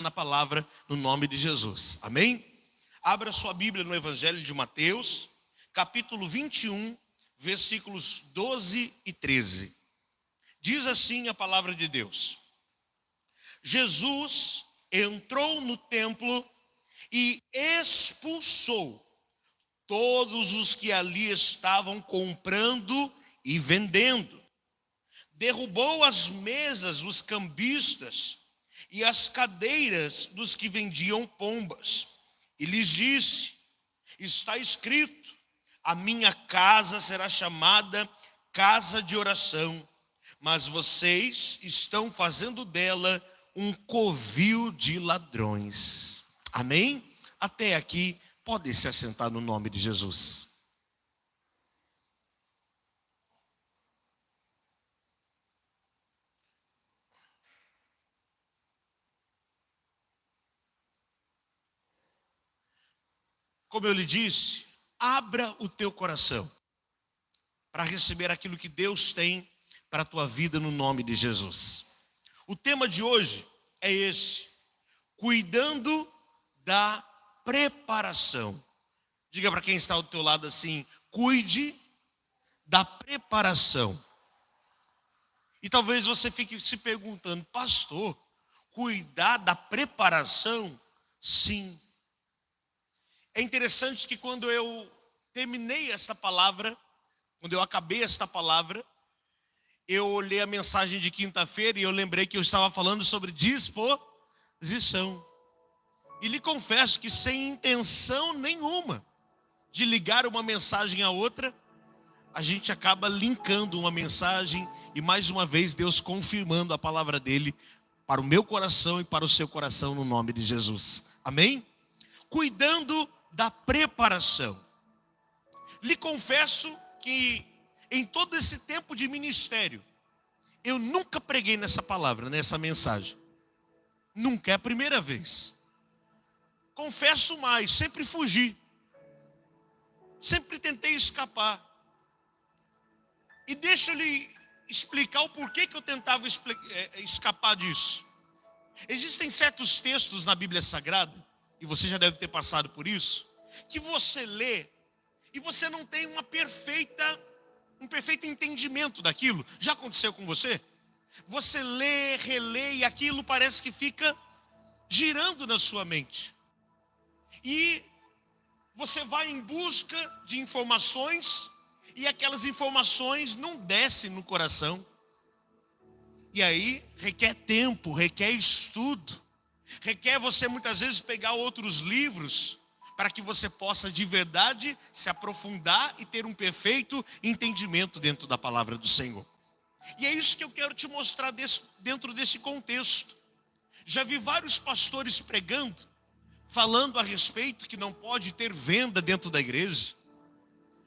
na palavra, no nome de Jesus. Amém? Abra sua Bíblia no Evangelho de Mateus, capítulo 21, versículos 12 e 13. Diz assim a palavra de Deus: Jesus entrou no templo e expulsou todos os que ali estavam comprando e vendendo. Derrubou as mesas dos cambistas e as cadeiras dos que vendiam pombas. E lhes disse: está escrito, a minha casa será chamada casa de oração, mas vocês estão fazendo dela um covil de ladrões. Amém? Até aqui, pode se assentar no nome de Jesus. Como eu lhe disse, abra o teu coração para receber aquilo que Deus tem para a tua vida no nome de Jesus. O tema de hoje é esse: cuidando da preparação. Diga para quem está ao teu lado assim: cuide da preparação. E talvez você fique se perguntando: pastor, cuidar da preparação? Sim. É interessante que quando eu terminei esta palavra, quando eu acabei esta palavra, eu olhei a mensagem de quinta-feira e eu lembrei que eu estava falando sobre disposição. E lhe confesso que sem intenção nenhuma de ligar uma mensagem à outra, a gente acaba linkando uma mensagem e mais uma vez Deus confirmando a palavra dele para o meu coração e para o seu coração no nome de Jesus. Amém? Cuidando da preparação. Lhe confesso que em todo esse tempo de ministério, eu nunca preguei nessa palavra, nessa mensagem. Nunca, é a primeira vez. Confesso mais, sempre fugi. Sempre tentei escapar. E deixa eu lhe explicar o porquê que eu tentava escapar disso. Existem certos textos na Bíblia Sagrada, e você já deve ter passado por isso, que você lê e você não tem um perfeito entendimento daquilo. Já aconteceu com você? Você lê, relê e aquilo parece que fica girando na sua mente. E você vai em busca de informações e aquelas informações não descem no coração. E aí requer tempo, requer estudo. Requer você muitas vezes pegar outros livros para que você possa de verdade se aprofundar e ter um perfeito entendimento dentro da palavra do Senhor. E é isso que eu quero te mostrar dentro desse contexto. Já vi vários pastores pregando, falando a respeito que não pode ter venda dentro da igreja.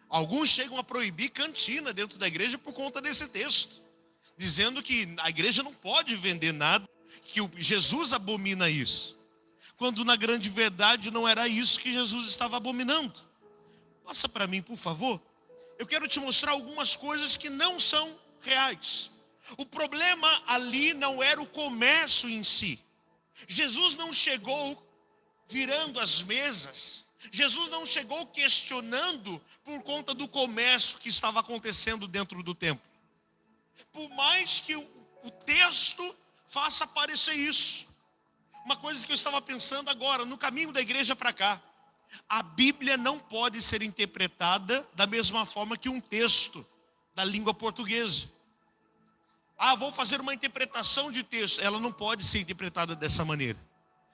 Alguns chegam a proibir cantina dentro da igreja por conta desse texto, dizendo que a igreja não pode vender nada, que Jesus abomina isso, quando na grande verdade não era isso que Jesus estava abominando. Passa para mim, por favor. Eu quero te mostrar algumas coisas que não são reais. O problema ali não era o comércio em si. Jesus não chegou virando as mesas. Jesus não chegou questionando por conta do comércio que estava acontecendo dentro do templo. Por mais que o texto faça aparecer isso. Uma coisa que eu estava pensando agora, no caminho da igreja para cá. A Bíblia não pode ser interpretada da mesma forma que um texto da língua portuguesa. Vou fazer uma interpretação de texto. Ela não pode ser interpretada dessa maneira.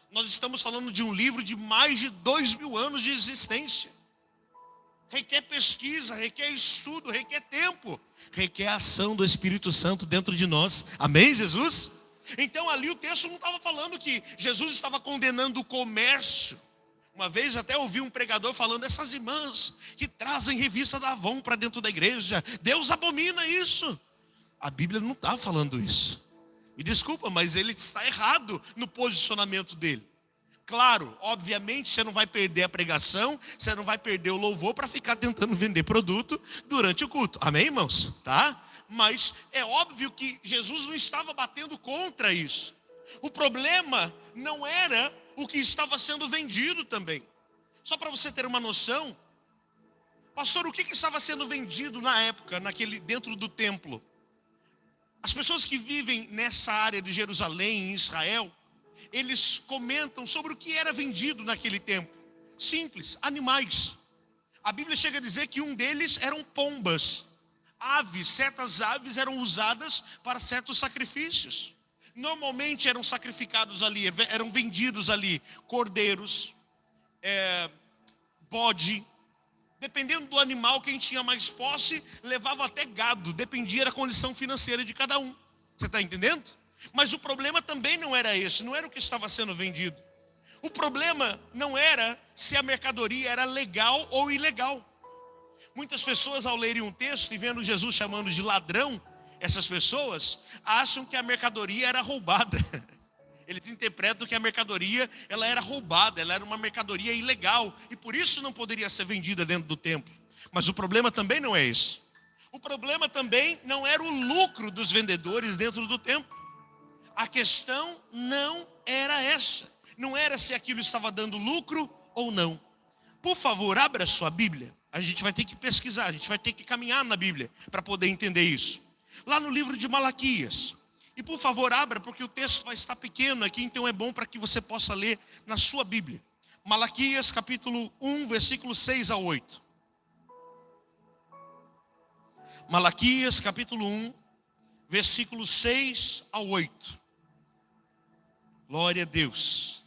Nós estamos falando de um livro de mais de 2000 anos de existência. Requer pesquisa, requer estudo, requer tempo. Requer a ação do Espírito Santo dentro de nós. Amém, Jesus? Então ali o texto não estava falando que Jesus estava condenando o comércio. Uma vez até ouvi um pregador falando: essas irmãs que trazem revista da Avon para dentro da igreja, Deus abomina isso. A Bíblia não está falando isso. Me desculpa, mas ele está errado no posicionamento dele. Claro, obviamente você não vai perder a pregação, você não vai perder o louvor para ficar tentando vender produto durante o culto. Amém, irmãos? Tá? Mas é óbvio que Jesus não estava batendo contra isso. O problema não era o que estava sendo vendido também. Só para você ter uma noção, pastor, o que estava sendo vendido na época, dentro do templo? As pessoas que vivem nessa área de Jerusalém, em Israel, eles comentam sobre o que era vendido naquele tempo. Simples, animais. A Bíblia chega a dizer que um deles eram pombas. Aves, certas aves eram usadas para certos sacrifícios. Normalmente eram sacrificados ali, eram vendidos ali cordeiros, bode. Dependendo do animal, quem tinha mais posse, levava até gado. Dependia da condição financeira de cada um. Você está entendendo? Mas o problema também não era esse, não era o que estava sendo vendido. O problema não era se a mercadoria era legal ou ilegal. Muitas pessoas, ao lerem um texto e vendo Jesus chamando de ladrão essas pessoas, acham que a mercadoria era roubada. Eles interpretam que a mercadoria ela era roubada, ela era uma mercadoria ilegal e por isso não poderia ser vendida dentro do templo. Mas o problema também não é esse. O problema também não era o lucro dos vendedores dentro do templo. A questão não era essa. Não era se aquilo estava dando lucro ou não. Por favor, abra sua Bíblia. A gente vai ter que pesquisar, a gente vai ter que caminhar na Bíblia para poder entender isso. Lá no livro de Malaquias. E por favor, abra, porque o texto vai estar pequeno aqui, então é bom para que você possa ler na sua Bíblia. Malaquias capítulo 1, versículos 6 a 8. Malaquias capítulo 1, versículos 6 a 8. Glória a Deus.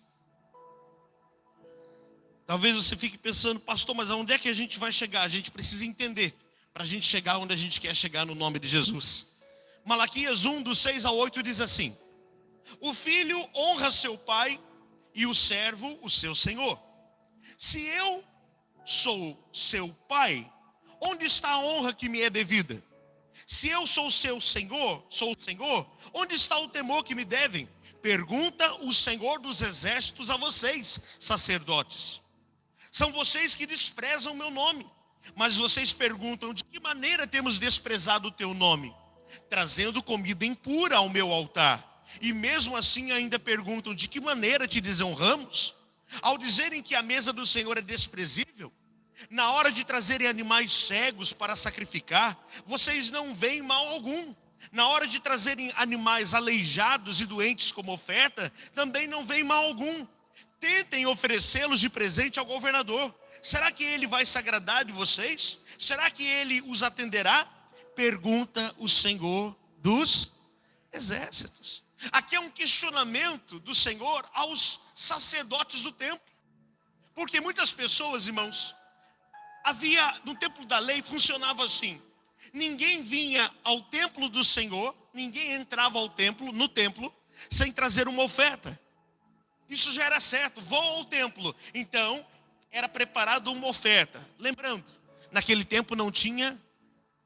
Talvez você fique pensando, pastor, mas aonde é que a gente vai chegar? A gente precisa entender, para a gente chegar onde a gente quer chegar no nome de Jesus. Malaquias 1, do 6 a 8 diz assim: o filho honra seu pai e o servo o seu senhor. Se eu sou seu pai, onde está a honra que me é devida? Se eu sou seu senhor, onde está o temor que me devem? Pergunta o Senhor dos exércitos a vocês, sacerdotes. São vocês que desprezam o meu nome, mas vocês perguntam: de que maneira temos desprezado o teu nome? Trazendo comida impura ao meu altar. E mesmo assim ainda perguntam: de que maneira te desonramos? Ao dizerem que a mesa do Senhor é desprezível, na hora de trazerem animais cegos para sacrificar, vocês não veem mal algum. Na hora de trazerem animais aleijados e doentes como oferta, também não veem mal algum. Tentem oferecê-los de presente ao governador. Será que ele vai se agradar de vocês? Será que ele os atenderá? Pergunta o Senhor dos exércitos. Aqui é um questionamento do Senhor aos sacerdotes do templo. Porque muitas pessoas, irmãos, no templo da lei funcionava assim: ninguém vinha ao templo do Senhor, ninguém entrava no templo, sem trazer uma oferta. Isso já era certo, vão ao templo. Então, era preparada uma oferta. Lembrando, naquele tempo não tinha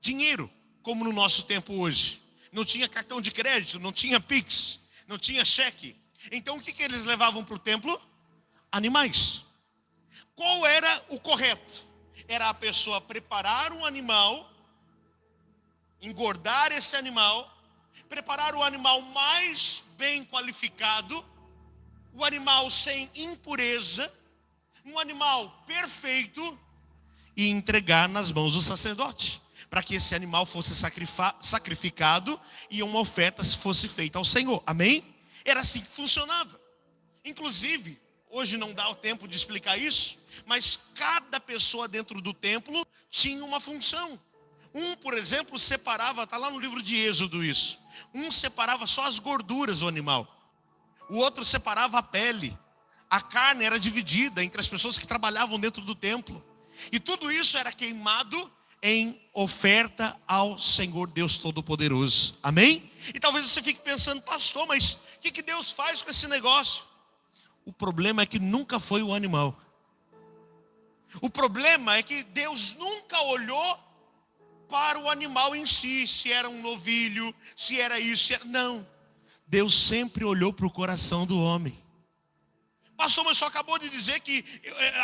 dinheiro, como no nosso tempo hoje. Não tinha cartão de crédito, não tinha Pix, não tinha cheque. Então, o que eles levavam para o templo? Animais. Qual era o correto? Era a pessoa preparar um animal, engordar esse animal, preparar o animal mais bem qualificado, o animal sem impureza, um animal perfeito, e entregar nas mãos do sacerdote, para que esse animal fosse sacrificado e uma oferta fosse feita ao Senhor. Amém? Era assim que funcionava. Inclusive, hoje não dá o tempo de explicar isso, mas cada pessoa dentro do templo tinha uma função. Um, por exemplo, separava, está lá no livro de Êxodo isso. Um separava só as gorduras do animal. O outro separava a pele. A carne era dividida entre as pessoas que trabalhavam dentro do templo. E tudo isso era queimado em oferta ao Senhor Deus Todo-Poderoso. Amém? E talvez você fique pensando: pastor, mas o que Deus faz com esse negócio? O problema é que nunca foi o animal. O problema é que Deus nunca olhou para o animal em si, se era um novilho, se era isso, não. Deus sempre olhou para o coração do homem. Pastor, mas só acabou de dizer que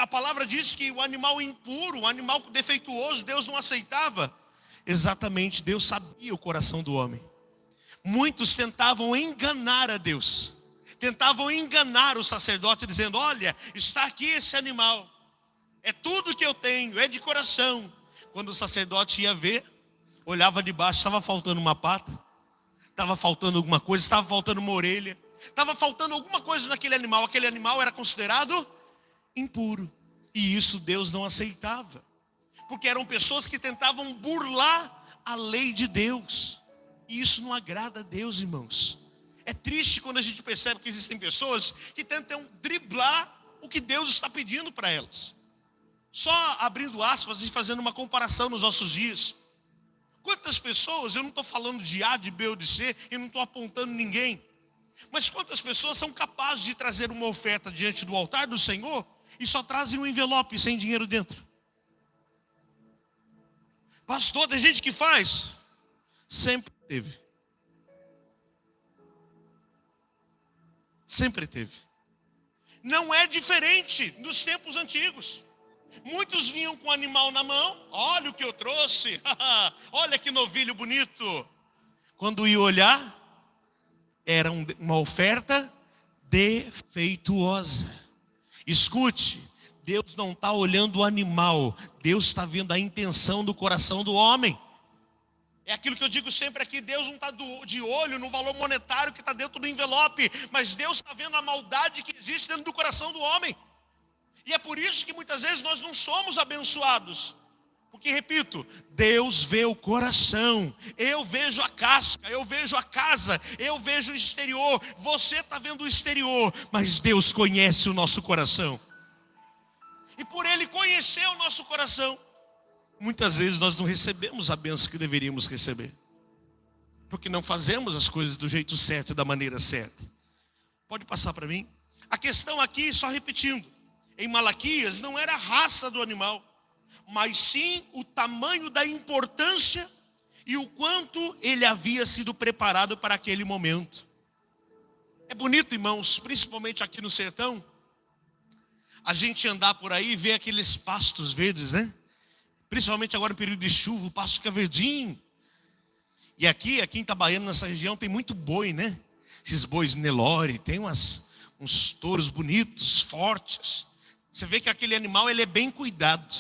a palavra diz que o animal impuro, o animal defeituoso, Deus não aceitava. Exatamente, Deus sabia o coração do homem. Muitos tentavam enganar a Deus, tentavam enganar o sacerdote, dizendo: olha, está aqui esse animal, é tudo que eu tenho, é de coração. Quando o sacerdote ia ver, olhava de baixo, estava faltando uma pata, estava faltando alguma coisa, estava faltando uma orelha, estava faltando alguma coisa naquele animal. Aquele animal era considerado impuro, e isso Deus não aceitava, porque eram pessoas que tentavam burlar a lei de Deus, e isso não agrada a Deus, irmãos. É triste quando a gente percebe que existem pessoas que tentam driblar o que Deus está pedindo para elas. Só abrindo aspas e fazendo uma comparação nos nossos dias. Quantas pessoas, eu não estou falando de A, de B ou de C, e não estou apontando ninguém, mas quantas pessoas são capazes de trazer uma oferta diante do altar do Senhor e só trazem um envelope sem dinheiro dentro? Pastor, tem gente que faz? Sempre teve. Sempre teve. Não é diferente nos tempos antigos. Muitos vinham com o animal na mão. Olha o que eu trouxe. Olha que novilho bonito. Quando ia olhar, era uma oferta defeituosa. Escute, Deus não está olhando o animal, Deus está vendo a intenção do coração do homem. É aquilo que eu digo sempre aqui: Deus não está de olho no valor monetário que está dentro do envelope, mas Deus está vendo a maldade que existe dentro do coração do homem. E é por isso que muitas vezes nós não somos abençoados, porque, repito, Deus vê o coração. Eu vejo a casca, eu vejo a casa, eu vejo o exterior. Você está vendo o exterior, mas Deus conhece o nosso coração, e por Ele conhecer o nosso coração, muitas vezes nós não recebemos a bênção que deveríamos receber, porque não fazemos as coisas do jeito certo e da maneira certa. Pode passar para mim. A questão aqui, só repetindo, em Malaquias não era a raça do animal, mas sim o tamanho da importância e o quanto ele havia sido preparado para aquele momento. É bonito, irmãos, principalmente aqui no sertão, a gente andar por aí e ver aqueles pastos verdes, né? Principalmente agora no período de chuva, o pasto fica verdinho. E aqui em Itabaiana, nessa região, tem muito boi, né? Esses bois Nelore, tem uns touros bonitos, fortes. Você vê que aquele animal, ele é bem cuidado.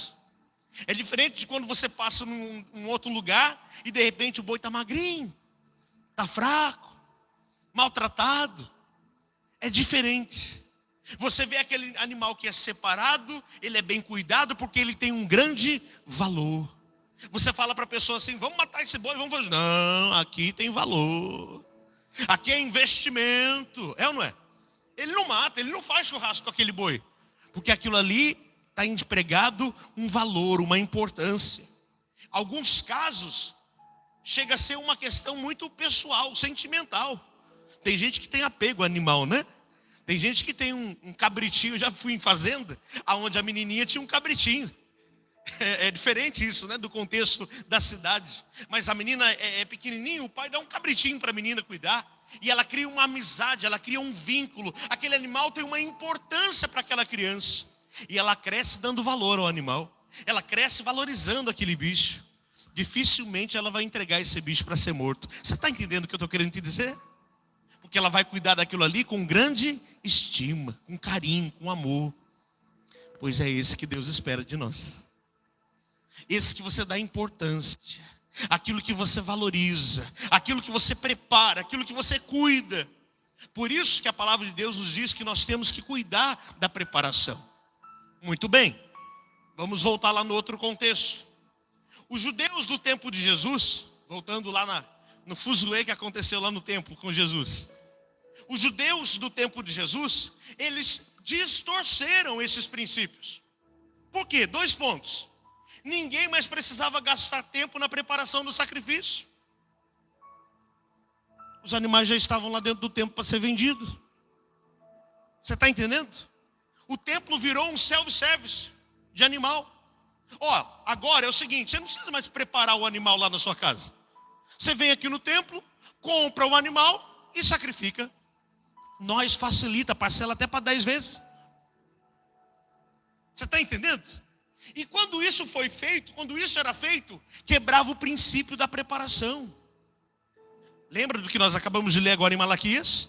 É diferente de quando você passa num outro lugar e de repente o boi está magrinho, está fraco, maltratado. É diferente. Você vê aquele animal que é separado, ele é bem cuidado porque ele tem um grande valor. Você fala para a pessoa assim: vamos matar esse boi, vamos fazer. Não, aqui tem valor. Aqui é investimento. É ou não é? Ele não mata, ele não faz churrasco com aquele boi, porque aquilo ali está empregado um valor, uma importância. Alguns casos, chega a ser uma questão muito pessoal, sentimental. Tem gente que tem apego animal, né? Tem gente que tem um cabritinho. Eu já fui em fazenda, onde a menininha tinha um cabritinho. É diferente isso, né? Do contexto da cidade. Mas a menina é pequenininha, o pai dá um cabritinho para a menina cuidar. E ela cria uma amizade, ela cria um vínculo. Aquele animal tem uma importância para aquela criança. E ela cresce dando valor ao animal. Ela cresce valorizando aquele bicho. Dificilmente ela vai entregar esse bicho para ser morto. Você está entendendo o que eu estou querendo te dizer? Porque ela vai cuidar daquilo ali com grande estima, com carinho, com amor. Pois é esse que Deus espera de nós. Esse que você dá importância, aquilo que você valoriza, aquilo que você prepara, aquilo que você cuida. Por isso que a palavra de Deus nos diz que nós temos que cuidar da preparação. Muito bem, vamos voltar lá no outro contexto. Os judeus do tempo de Jesus, voltando lá no fuzuê que aconteceu lá no templo com Jesus. Os judeus do tempo de Jesus, eles distorceram esses princípios. Por quê? 2 pontos. Ninguém mais precisava gastar tempo na preparação do sacrifício. Os animais já estavam lá dentro do templo para ser vendidos. Você está entendendo? O templo virou um self-service de animal. Agora é o seguinte: você não precisa mais preparar o animal lá na sua casa. Você vem aqui no templo, compra o animal e sacrifica. Nós facilita, parcela até para 10 vezes. Você está entendendo? E quando isso foi feito, quando isso era feito, quebrava o princípio da preparação. Lembra do que nós acabamos de ler agora em Malaquias?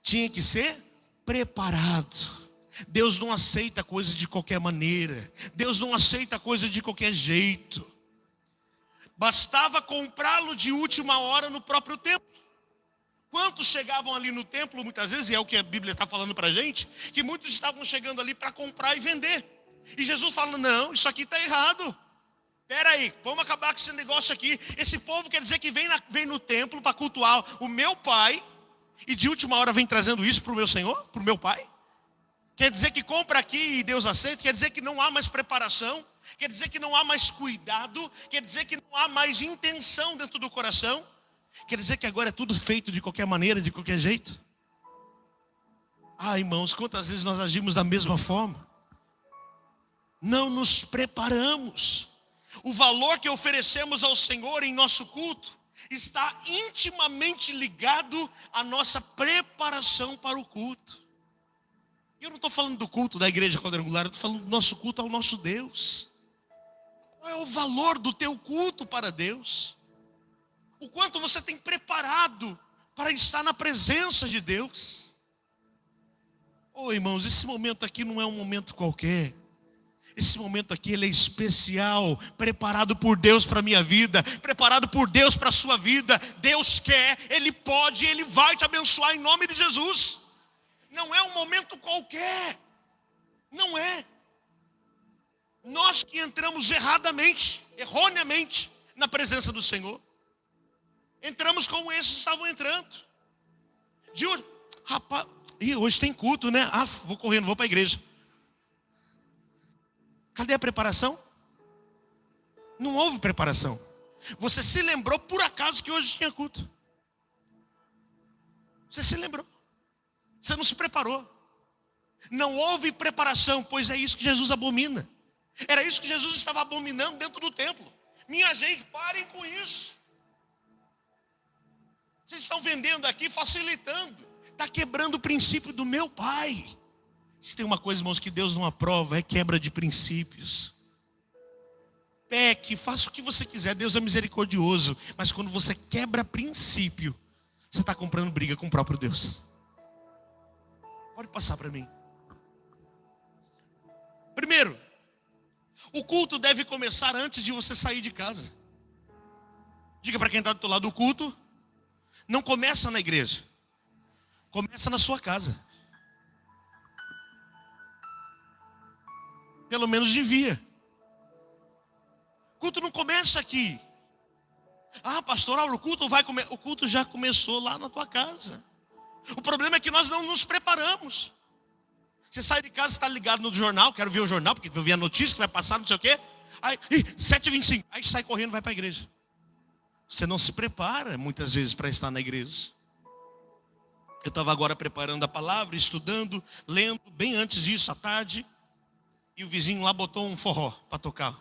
Tinha que ser preparado. Deus não aceita coisa de qualquer maneira. Deus não aceita coisa de qualquer jeito. Bastava comprá-lo de última hora no próprio templo. Quantos chegavam ali no templo, muitas vezes, e é o que a Bíblia está falando para a gente, que muitos estavam chegando ali para comprar e vender. E Jesus fala, não, isso aqui está errado. Espera aí, vamos acabar com esse negócio aqui. Esse povo quer dizer que vem no templo para cultuar o meu pai, e de última hora vem trazendo isso para o meu Senhor, para o meu pai. Quer dizer que compra aqui e Deus aceita, quer dizer que não há mais preparação, quer dizer que não há mais cuidado, quer dizer que não há mais intenção dentro do coração, quer dizer que agora é tudo feito de qualquer maneira, de qualquer jeito. Ah, irmãos, quantas vezes nós agimos da mesma forma? Não nos preparamos. O valor que oferecemos ao Senhor em nosso culto está intimamente ligado à nossa preparação para o culto. Eu não estou falando do culto da igreja quadrangular, eu estou falando do nosso culto ao nosso Deus. Qual é o valor do teu culto para Deus? O quanto você tem preparado para estar na presença de Deus? Oh, irmãos, esse momento aqui não é um momento qualquer. Esse momento aqui, ele é especial, preparado por Deus para a minha vida, preparado por Deus para a sua vida. Deus quer, Ele pode, Ele vai te abençoar em nome de Jesus. Não é um momento qualquer, não é. Nós que entramos erroneamente na presença do Senhor, entramos como esses estavam entrando. Rapaz, hoje tem culto, né? Vou correndo, vou para a igreja. Cadê a preparação? Não houve preparação. Você se lembrou por acaso que hoje tinha culto. Você se lembrou. Você não se preparou. Não houve preparação, pois é isso que Jesus abomina. Era isso que Jesus estava abominando dentro do templo. Minha gente, parem com isso. Vocês estão vendendo aqui, facilitando. Está quebrando o princípio do meu Pai. Se tem uma coisa, irmãos, que Deus não aprova, é quebra de princípios. Peque, faça o que você quiser, Deus é misericordioso. Mas quando você quebra princípio, você está comprando briga com o próprio Deus. Pode passar para mim. Primeiro, o culto deve começar antes de você sair de casa. Diga para quem está do teu lado, o culto não começa na igreja. Começa na sua casa. Pelo menos devia. O culto não começa aqui. Pastoral, o culto já começou lá na tua casa. O problema é que nós não nos preparamos. Você sai de casa, está ligado no jornal, quero ver o jornal, porque eu vi a notícia que vai passar, não sei o quê. Aí, 7h25, aí sai correndo e vai para a igreja. Você não se prepara muitas vezes para estar na igreja. Eu estava agora preparando a palavra, estudando, lendo, bem antes disso, à tarde. E o vizinho lá botou um forró para tocar.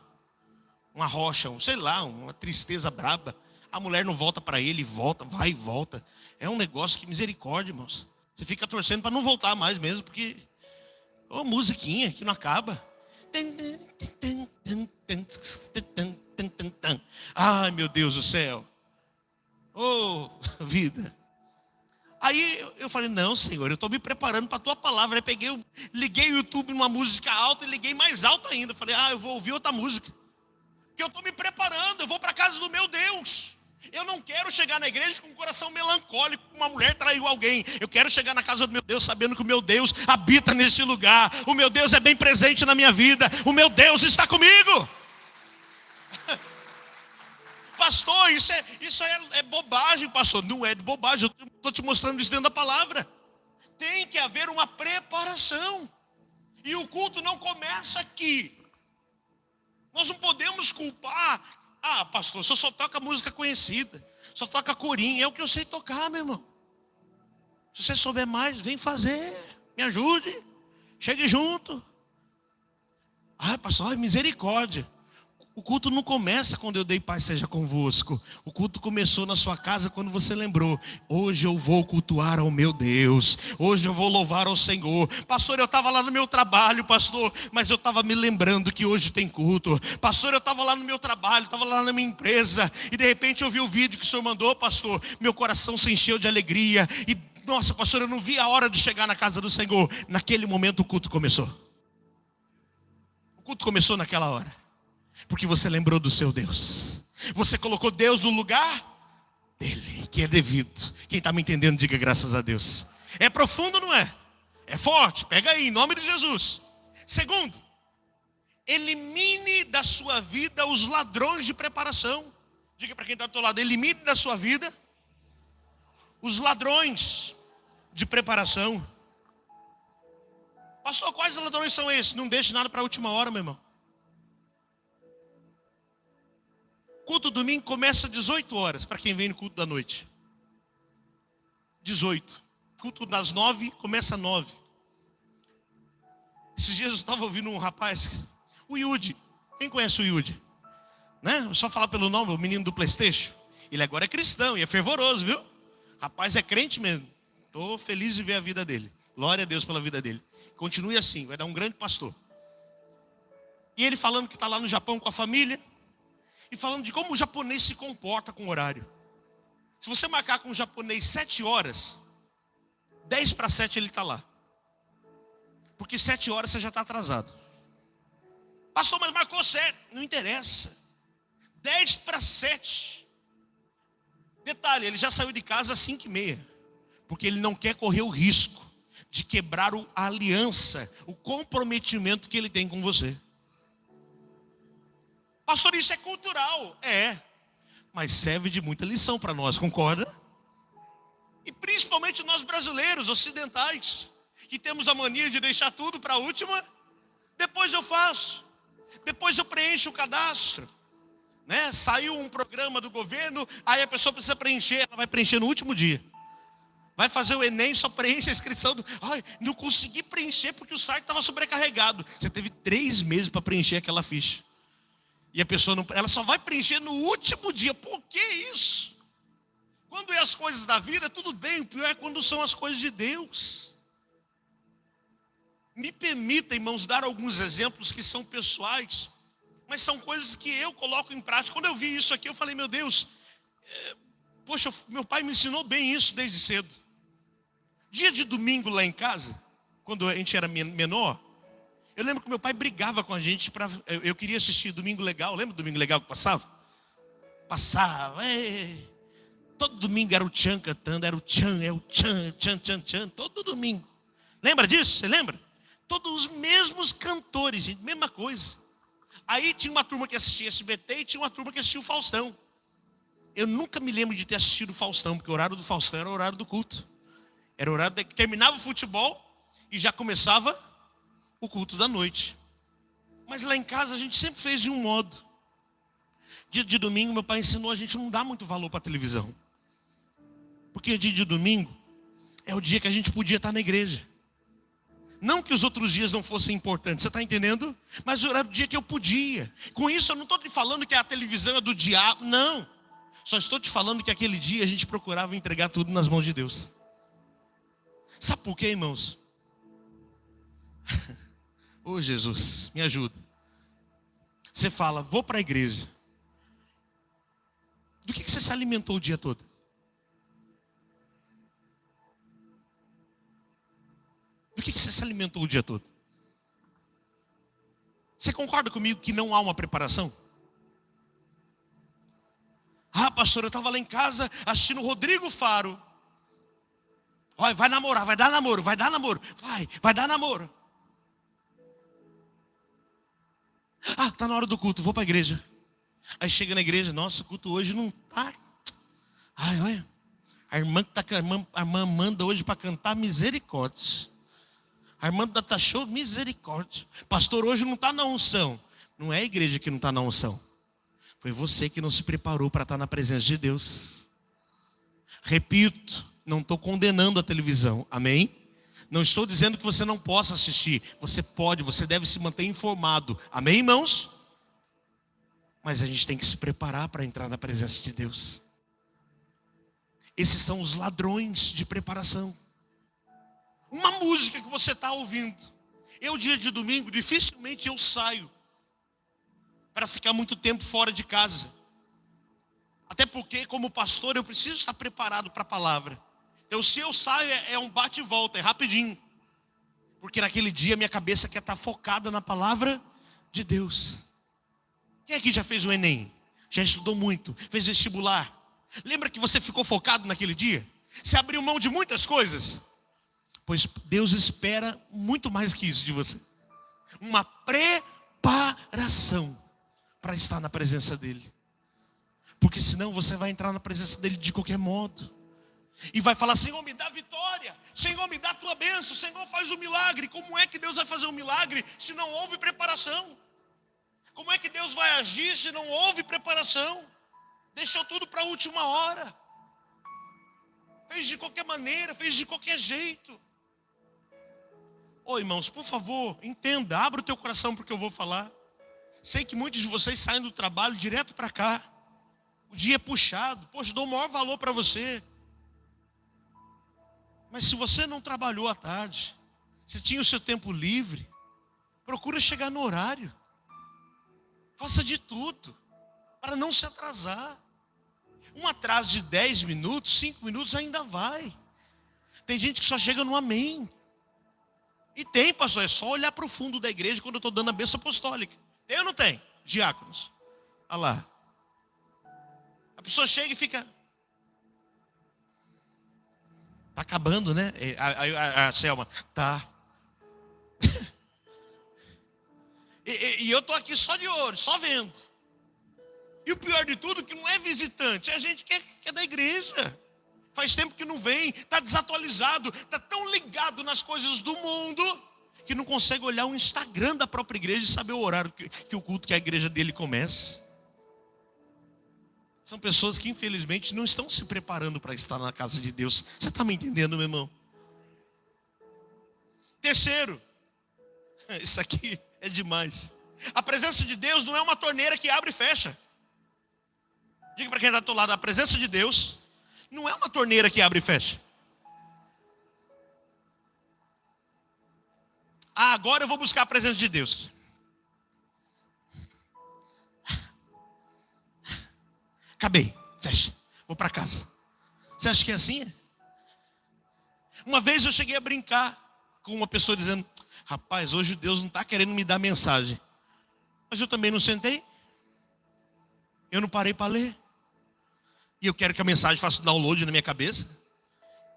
Uma rocha, sei lá, uma tristeza braba. A mulher não volta para ele, volta, vai e volta. É um negócio que misericórdia, irmãos. Você fica torcendo para não voltar mais mesmo, porque... musiquinha que não acaba. Ai, meu Deus do céu. Vida. Aí eu falei, não, Senhor, eu estou me preparando para a tua palavra. Aí liguei o YouTube numa música alta e liguei mais alta ainda. Falei, eu vou ouvir outra música. Porque eu estou me preparando, eu vou para a casa do meu Deus. Eu não quero chegar na igreja com um coração melancólico, uma mulher traiu alguém. Eu quero chegar na casa do meu Deus sabendo que o meu Deus habita nesse lugar. O meu Deus é bem presente na minha vida. O meu Deus está comigo. Pastor, isso é bobagem, pastor. Não é de bobagem, eu estou te mostrando isso dentro da palavra. Tem que haver uma preparação. E o culto não começa aqui. Nós não podemos culpar. Pastor, só toca música conhecida, só toca corinho. É o que eu sei tocar, meu irmão. Se você souber mais, vem fazer. Me ajude. Chegue junto. Pastor, misericórdia. O culto não começa quando eu dei paz seja convosco. O culto começou na sua casa quando você lembrou. Hoje eu vou cultuar ao meu Deus. Hoje eu vou louvar ao Senhor. Pastor, eu estava lá no meu trabalho, pastor, mas eu estava me lembrando que hoje tem culto. Pastor, eu estava lá no meu trabalho, estava lá na minha empresa. E de repente eu vi o vídeo que o senhor mandou, pastor. Meu coração se encheu de alegria. E Nossa, pastor, eu não vi a hora de chegar na casa do Senhor. Naquele momento o culto começou. O culto começou naquela hora. Porque você lembrou do seu Deus. Você colocou Deus no lugar dele, que é devido. Quem está me entendendo, diga graças a Deus. É profundo, não é? É forte, pega aí, em nome de Jesus. Segundo, elimine da sua vida os ladrões de preparação. Diga para quem está do teu lado, elimine da sua vida os ladrões de preparação. Pastor, quais ladrões são esses? Não deixe nada para a última hora, meu irmão. Culto domingo começa às 18 horas, para quem vem no culto da noite. 18. Culto das 9, começa às 9. Esses dias eu estava ouvindo um rapaz, o Yudi. Quem conhece o Yudi? Né? Só falar pelo nome, o menino do PlayStation. Ele agora é cristão e é fervoroso, viu? Rapaz, é crente mesmo. Estou feliz de ver a vida dele. Glória a Deus pela vida dele. Continue assim, vai dar um grande pastor. E ele falando que está lá no Japão com a família. E falando de como o japonês se comporta com o horário. Se você marcar com o japonês 7 horas, 10 para 7 ele está lá. Porque 7 horas você já está atrasado. Pastor, mas marcou 7. Não interessa. 10 para 7. Detalhe, ele já saiu de casa às 5h30. Porque ele não quer correr o risco de quebrar a aliança, o comprometimento que ele tem com você. Pastor, isso é cultural. É, mas serve de muita lição para nós, concorda? E principalmente nós brasileiros, ocidentais, que temos a mania de deixar tudo para a última. Depois eu faço, depois eu preencho o cadastro, né? Saiu um programa do governo, aí a pessoa precisa preencher, ela vai preencher no último dia. Vai fazer o Enem, só preenche a inscrição. Ai, não consegui preencher porque o site estava sobrecarregado. Você teve 3 meses para preencher aquela ficha. E a pessoa não, ela só vai preencher no último dia. Por que isso? Quando é as coisas da vida, tudo bem. O pior é quando são as coisas de Deus. Me permita, irmãos, dar alguns exemplos que são pessoais, mas são coisas que eu coloco em prática. Quando eu vi isso aqui, eu falei, meu Deus, poxa, meu pai me ensinou bem isso desde cedo. Dia de domingo lá em casa, quando a gente era menor, eu lembro que meu pai brigava com a gente para. Eu queria assistir Domingo Legal. Lembra do Domingo Legal que passava? Passava. Todo domingo era o Tchan cantando. Era o Tchan, é o Tchan, Tchan, Tchan, Tchan. Todo domingo. Lembra disso? Você lembra? Todos os mesmos cantores, gente. Mesma coisa. Aí tinha uma turma que assistia SBT e tinha uma turma que assistia o Faustão. Eu nunca me lembro de ter assistido o Faustão, porque o horário do Faustão era o horário do culto. Era o horário que terminava o futebol e já começava o culto da noite. Mas lá em casa a gente sempre fez de um modo. Dia de domingo meu pai ensinou a gente não dar muito valor para a televisão. Porque dia de domingo é o dia que a gente podia estar na igreja. Não que os outros dias não fossem importantes, você está entendendo? Mas era o dia que eu podia. Com isso eu não estou te falando que a televisão é do diabo, não. Só estou te falando que aquele dia a gente procurava entregar tudo nas mãos de Deus. Sabe por quê, irmãos? Ô Jesus, me ajuda. Você fala, vou para a igreja. Do que você se alimentou o dia todo? Do que você se alimentou o dia todo? Você concorda comigo que não há uma preparação? Ah, pastor, eu estava lá em casa assistindo o Rodrigo Faro. Olha, vai namorar, vai dar namoro, vai dar namoro. Vai dar namoro. Ah, está na hora do culto, vou para a igreja. Aí chega na igreja, nossa, o culto hoje não está. Ai, olha, a irmã manda hoje para cantar misericórdia. A irmã da Tachou, misericórdia. Pastor, hoje não está na unção. Não é a igreja que não está na unção. Foi você que não se preparou para estar na presença de Deus. Repito, não estou condenando a televisão, amém? Não estou dizendo que você não possa assistir. Você pode, você deve se manter informado. Amém, irmãos? Mas a gente tem que se preparar para entrar na presença de Deus. Esses são os ladrões de preparação. Uma música que você está ouvindo. Eu, dia de domingo, dificilmente eu saio para ficar muito tempo fora de casa. Até porque, como pastor, eu preciso estar preparado para a palavra. Então se eu saio é um bate e volta, é rapidinho. Porque naquele dia minha cabeça quer estar focada na palavra de Deus. Quem aqui já fez o Enem? Já estudou muito, fez vestibular? Lembra que você ficou focado naquele dia? Você abriu mão de muitas coisas? Pois Deus espera muito mais que isso de você. Uma preparação para estar na presença dEle. Porque senão você vai entrar na presença dEle de qualquer modo. E vai falar: Senhor, me dá vitória. Senhor, me dá a tua bênção. Senhor, faz o milagre. Como é que Deus vai fazer um milagre se não houve preparação? Como é que Deus vai agir se não houve preparação? Deixou tudo para a última hora. Fez de qualquer maneira, fez de qualquer jeito. Ô irmãos, por favor, entenda, abra o teu coração porque eu vou falar. Sei que muitos de vocês saem do trabalho direto para cá. O dia é puxado. Poxa, dou o maior valor para você. Mas se você não trabalhou à tarde, você tinha o seu tempo livre, procura chegar no horário. Faça de tudo para não se atrasar. Um atraso de 10 minutos, 5 minutos ainda vai. Tem gente que só chega no amém. E tem, pastor, é só olhar para o fundo da igreja quando eu estou dando a bênção apostólica. Tem ou não tem? Diáconos. Olha lá. A pessoa chega e fica... Tá acabando, né? A Selma, tá. e eu tô aqui só de olho, só vendo. E o pior de tudo, que não é visitante, é gente que é da igreja. Faz tempo que não vem, está desatualizado, está tão ligado nas coisas do mundo, que não consegue olhar o Instagram da própria igreja e saber o horário que o culto, que a igreja dele começa. São pessoas que infelizmente não estão se preparando para estar na casa de Deus. Você está me entendendo, meu irmão? Terceiro, isso aqui é demais. A presença de Deus não é uma torneira que abre e fecha. Diga para quem está do outro lado: a presença de Deus não é uma torneira que abre e fecha. Ah, agora eu vou buscar a presença de Deus. Acabei, fecha, vou para casa. Você acha que é assim? Uma vez eu cheguei a brincar com uma pessoa dizendo: rapaz, hoje Deus não está querendo me dar mensagem. Mas eu também não sentei. Eu não parei para ler. E eu quero que a mensagem faça download na minha cabeça.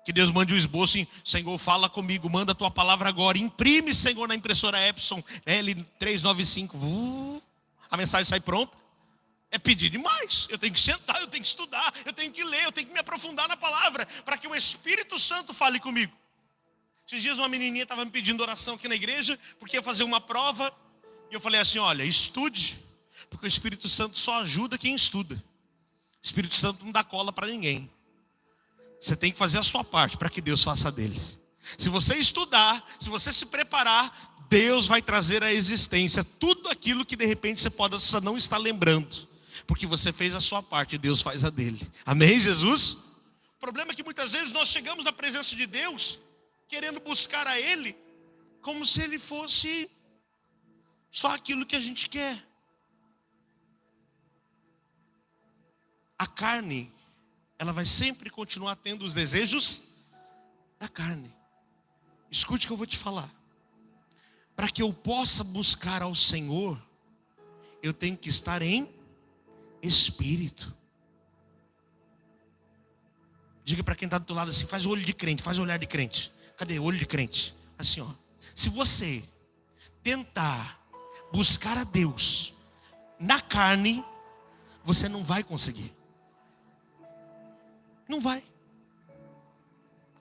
Que Deus mande um esboço em: Senhor, fala comigo, manda a tua palavra agora. Imprime, Senhor, na impressora Epson L395. A mensagem sai pronta. É pedir demais. Eu tenho que sentar, eu tenho que estudar, eu tenho que ler, eu tenho que me aprofundar na palavra, para que o Espírito Santo fale comigo. Esses dias uma menininha estava me pedindo oração aqui na igreja, porque ia fazer uma prova. E eu falei assim: olha, estude, porque o Espírito Santo só ajuda quem estuda. O Espírito Santo não dá cola para ninguém. Você tem que fazer a sua parte para que Deus faça a dele. Se você estudar, se você se preparar, Deus vai trazer à existência tudo aquilo que de repente você pode só não estar lembrando. Porque você fez a sua parte e Deus faz a dele. Amém, Jesus? O problema é que muitas vezes nós chegamos na presença de Deus querendo buscar a Ele como se Ele fosse só aquilo que a gente quer. A carne, ela vai sempre continuar tendo os desejos da carne. Escute o que eu vou te falar. Para que eu possa buscar ao Senhor, eu tenho que estar em espírito. Diga para quem está do outro lado assim: faz o olho de crente, faz o olhar de crente. Cadê o olho de crente? Assim, ó. Se você tentar buscar a Deus na carne, você não vai conseguir. Não vai.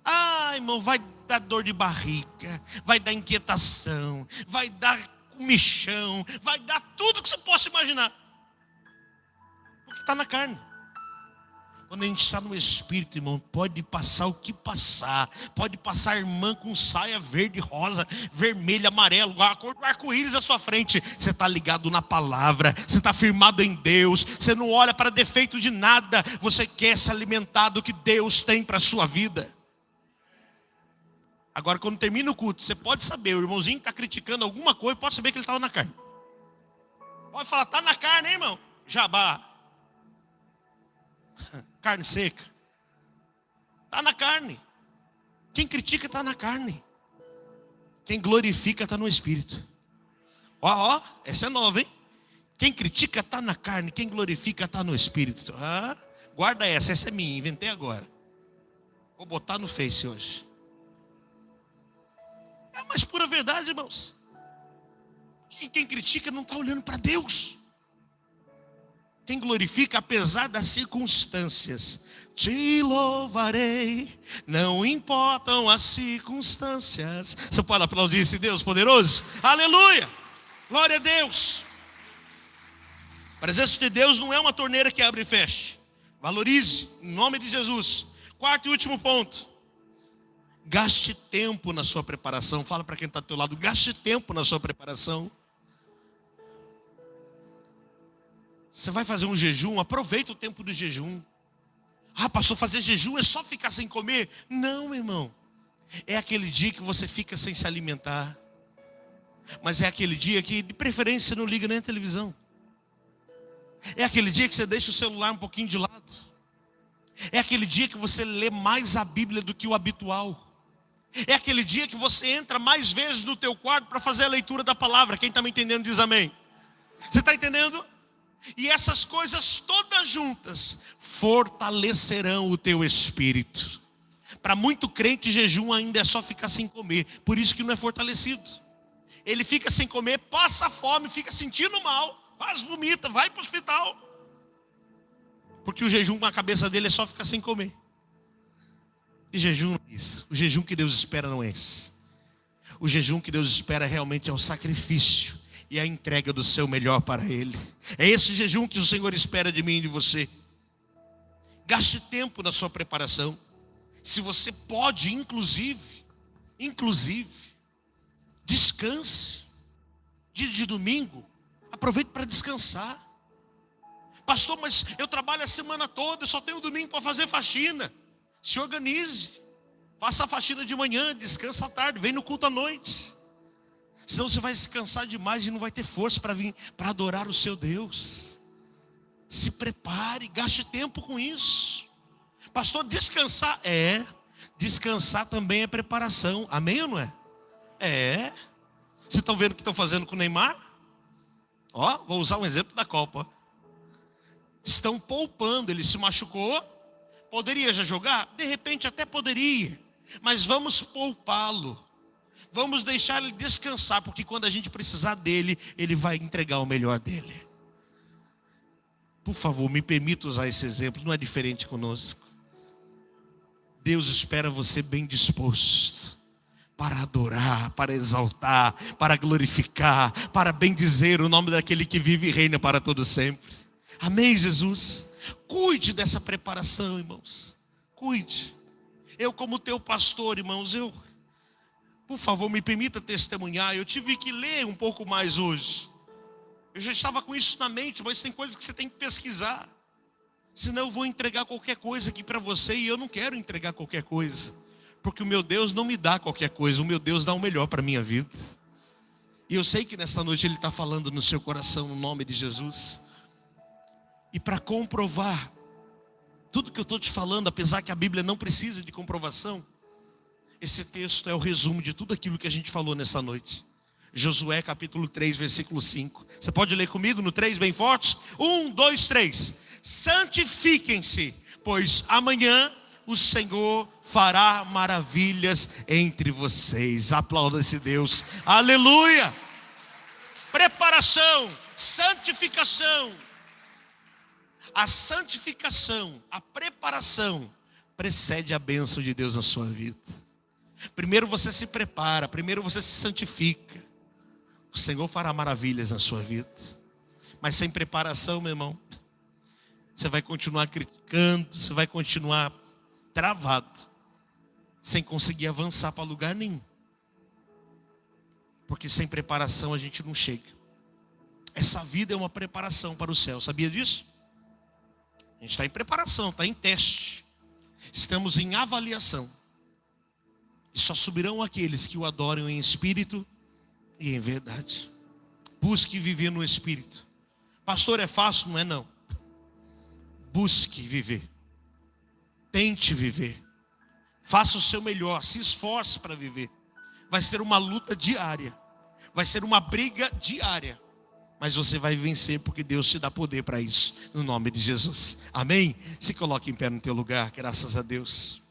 Ah, irmão, vai dar dor de barriga, vai dar inquietação, vai dar comichão, vai dar tudo que você possa imaginar. Porque está na carne. Quando a gente está no Espírito, irmão, pode passar o que passar. Pode passar a irmã com saia verde, rosa, vermelho, amarelo, a cor do arco-íris à sua frente. Você está ligado na palavra, você está firmado em Deus. Você não olha para defeito de nada. Você quer se alimentar do que Deus tem para a sua vida. Agora, quando termina o culto, você pode saber, o irmãozinho está criticando alguma coisa, pode saber que ele estava na carne. Pode falar: está na carne, hein, irmão? Jabá. Carne seca. Está na carne. Quem critica está na carne. Quem glorifica está no Espírito. Ó, essa é nova, hein? Quem critica está na carne, quem glorifica está no Espírito. Guarda essa é minha, inventei agora. Vou botar no Face hoje. É a mais pura verdade, irmãos. E quem critica não está olhando para Deus. Quem glorifica, apesar das circunstâncias, te louvarei, não importam as circunstâncias. Você pode aplaudir esse Deus poderoso? Aleluia! Glória a Deus! A presença de Deus não é uma torneira que abre e fecha. Valorize, em nome de Jesus. Quarto e último ponto. Gaste tempo na sua preparação. Fala para quem está do teu lado, gaste tempo na sua preparação. Você vai fazer um jejum, aproveita o tempo do jejum. Pastor, fazer jejum é só ficar sem comer? Não, irmão. É aquele dia que você fica sem se alimentar. Mas é aquele dia que, de preferência, você não liga nem a televisão. É aquele dia que você deixa o celular um pouquinho de lado. É aquele dia que você lê mais a Bíblia do que o habitual. É aquele dia que você entra mais vezes no teu quarto para fazer a leitura da palavra. Quem está me entendendo diz amém. Você está entendendo? E essas coisas todas juntas fortalecerão o teu espírito. Para muito crente, jejum ainda é só ficar sem comer. Por isso que não é fortalecido. Ele fica sem comer, passa fome, fica sentindo mal, quase vomita, vai para o hospital. Porque o jejum na cabeça dele é só ficar sem comer. E jejum não é isso. O jejum que Deus espera não é esse. O jejum que Deus espera realmente é o sacrifício e a entrega do seu melhor para Ele. É esse jejum que o Senhor espera de mim e de você. Gaste tempo na sua preparação. Se você pode, inclusive, descanse. Dia de domingo, aproveite para descansar. Pastor, mas eu trabalho a semana toda, eu só tenho domingo para fazer faxina. Se organize. Faça a faxina de manhã, descansa à tarde, vem no culto à noite. Senão você vai se cansar demais e não vai ter força para vir para adorar o seu Deus. Se prepare, gaste tempo com isso. Pastor, descansar? Descansar também é preparação. Amém ou não é? Vocês estão vendo o que estão fazendo com o Neymar? Vou usar um exemplo da Copa. Estão poupando, ele se machucou. Poderia já jogar? De repente até poderia. Mas vamos poupá-lo. Vamos deixar ele descansar, porque quando a gente precisar dele, ele vai entregar o melhor dele. Por favor, me permita usar esse exemplo, não é diferente conosco. Deus espera você bem disposto para adorar, para exaltar, para glorificar, para bendizer o nome daquele que vive e reina para todo sempre. Amém, Jesus? Cuide dessa preparação, irmãos. Cuide. Eu, como teu pastor, irmãos, por favor, me permita testemunhar. Eu tive que ler um pouco mais hoje. Eu já estava com isso na mente, mas tem coisas que você tem que pesquisar. Senão eu vou entregar qualquer coisa aqui para você, e eu não quero entregar qualquer coisa. Porque o meu Deus não me dá qualquer coisa, o meu Deus dá o melhor para a minha vida. E eu sei que nesta noite Ele está falando no seu coração, no nome de Jesus. E para comprovar tudo que eu estou te falando, apesar que a Bíblia não precisa de comprovação, esse texto é o resumo de tudo aquilo que a gente falou nessa noite. Josué capítulo 3, versículo 5. Você pode ler comigo no 3 bem forte? 1, 2, 3. Santifiquem-se, pois amanhã o Senhor fará maravilhas entre vocês. Aplauda esse Deus. Aleluia! Preparação, santificação. A santificação, a preparação precede a bênção de Deus na sua vida. Primeiro você se prepara, primeiro você se santifica. O Senhor fará maravilhas na sua vida. Mas sem preparação, meu irmão, você vai continuar criticando, você vai continuar travado, sem conseguir avançar para lugar nenhum. Porque sem preparação a gente não chega. Essa vida é uma preparação para o céu, sabia disso? A gente está em preparação, está em teste. Estamos em avaliação. E só subirão aqueles que o adoram em espírito e em verdade. Busque viver no espírito. Pastor, é fácil? Não é não. Busque viver. Tente viver. Faça o seu melhor, se esforce para viver. Vai ser uma luta diária, vai ser uma briga diária, mas você vai vencer porque Deus te dá poder para isso, no nome de Jesus. Amém? Se coloque em pé no teu lugar, graças a Deus.